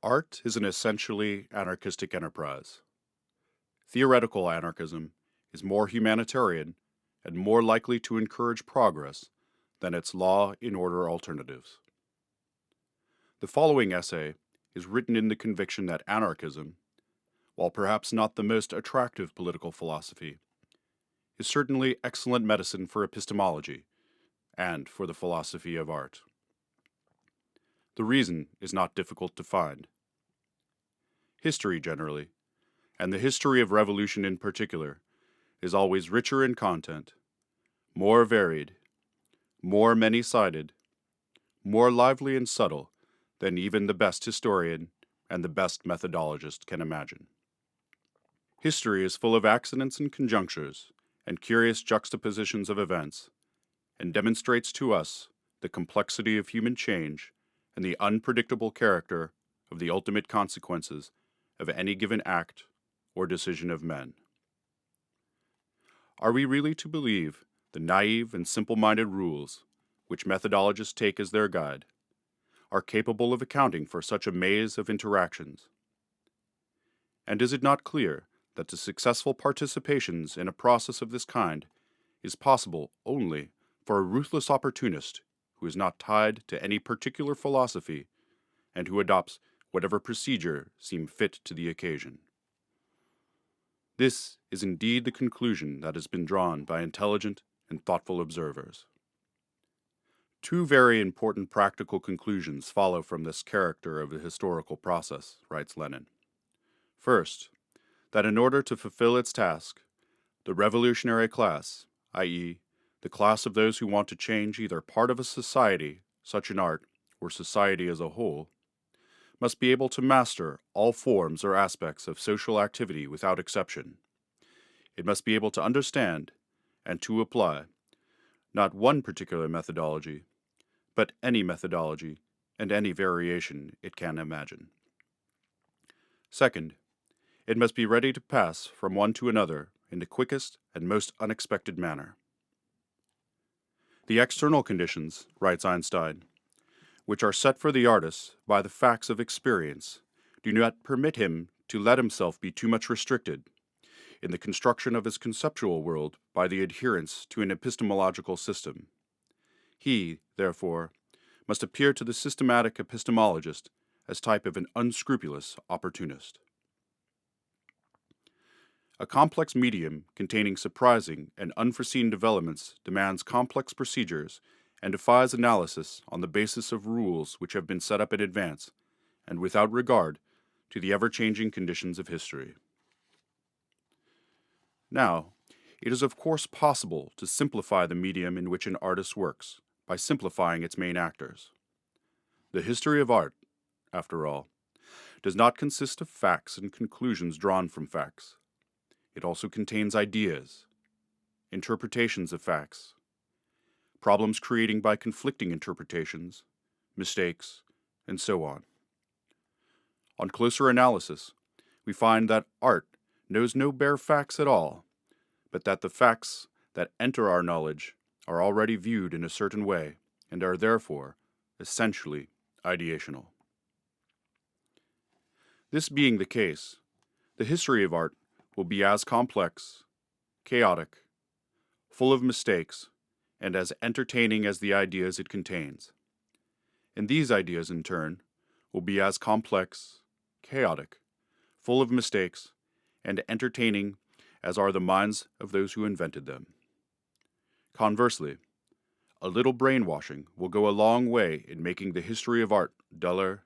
Art is an essentially anarchistic enterprise. Theoretical anarchism is more humanitarian and more likely to encourage progress than its law and order alternatives. The following essay is written in the conviction that anarchism, while perhaps not the most attractive political philosophy, is certainly excellent medicine for epistemology and for the philosophy of art. The reason is not difficult to find. History generally, and the history of revolution in particular, is always richer in content, more varied, more many-sided, more lively and subtle than even the best historian and the best methodologist can imagine. History is full of accidents and conjunctures and curious juxtapositions of events, and demonstrates to us the complexity of human change and the unpredictable character of the ultimate consequences of any given act or decision of men. Are we really to believe the naive and simple-minded rules, which methodologists take as their guide, are capable of accounting for such a maze of interactions? And is it not clear that the successful participations in a process of this kind is possible only for a ruthless opportunist who is not tied to any particular philosophy and who adopts whatever procedure seem fit to the occasion? This is indeed the conclusion that has been drawn by intelligent and thoughtful observers. Two very important practical conclusions follow from this character of the historical process, writes Lenin. First, that in order to fulfill its task, the revolutionary class, i.e., the class of those who want to change either part of a society, such an art, or society as a whole, must be able to master all forms or aspects of social activity without exception. It must be able to understand and to apply not one particular methodology, but any methodology and any variation it can imagine. Second, it must be ready to pass from one to another in the quickest and most unexpected manner. The external conditions, writes Einstein, which are set for the artist by the facts of experience, do not permit him to let himself be too much restricted in the construction of his conceptual world by the adherence to an epistemological system. He, therefore, must appear to the systematic epistemologist as type of an unscrupulous opportunist. A complex medium containing surprising and unforeseen developments demands complex procedures and defies analysis on the basis of rules which have been set up in advance and without regard to the ever-changing conditions of history. Now, it is of course possible to simplify the medium in which an artist works by simplifying its main actors. The history of art, after all, does not consist of facts and conclusions drawn from facts. It also contains ideas, interpretations of facts, problems created by conflicting interpretations, mistakes, and so on. On closer analysis, we find that art knows no bare facts at all, but that the facts that enter our knowledge are already viewed in a certain way and are therefore essentially ideational. This being the case, the history of art will be as complex, chaotic, full of mistakes, and as entertaining as the ideas it contains. And these ideas, in turn, will be as complex, chaotic, full of mistakes, and entertaining as are the minds of those who invented them. Conversely, a little brainwashing will go a long way in making the history of art duller,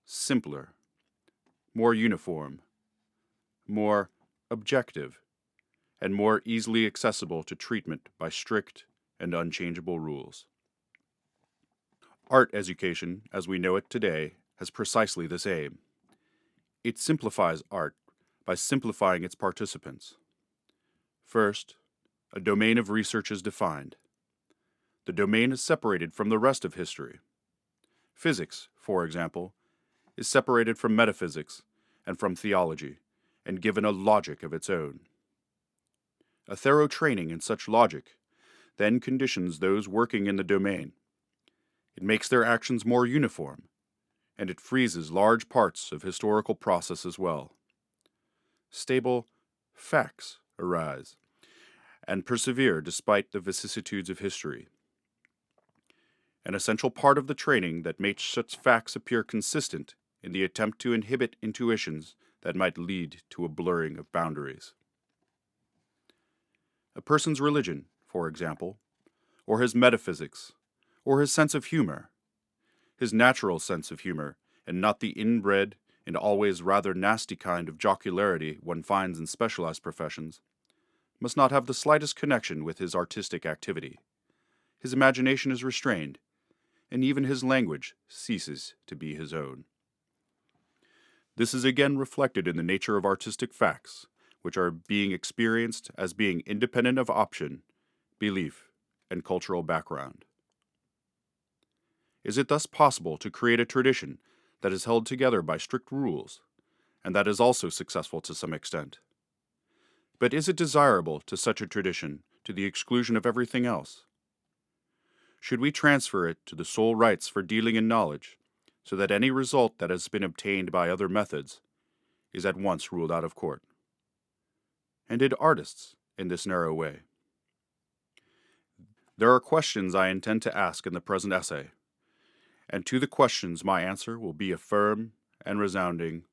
simpler, more uniform, more objective, and more easily accessible to treatment by strict and unchangeable rules. Art education, as we know it today, has precisely this aim. It simplifies art by simplifying its participants. First, a domain of research is defined. The domain is separated from the rest of history. Physics, for example, is separated from metaphysics and from theology, and given a logic of its own. A thorough training in such logic then conditions those working in the domain. It makes their actions more uniform, and it freezes large parts of historical process as well. Stable facts arise and persevere despite the vicissitudes of history. An essential part of the training that makes such facts appear consistent in the attempt to inhibit intuitions that might lead to a blurring of boundaries. A person's religion, for example, or his metaphysics, or his sense of humor, his natural sense of humor, and not the inbred and always rather nasty kind of jocularity one finds in specialized professions, must not have the slightest connection with his artistic activity. His imagination is restrained, and even his language ceases to be his own. This is again reflected in the nature of artistic facts, which are being experienced as being independent of option, belief, and cultural background. Is it thus possible to create a tradition that is held together by strict rules, and that is also successful to some extent? But is it desirable to such a tradition to the exclusion of everything else? Should we transfer it to the sole rights for dealing in knowledge, so that any result that has been obtained by other methods is at once ruled out of court? And did artists in this narrow way? There are questions I intend to ask in the present essay, and to the questions my answer will be a firm and resounding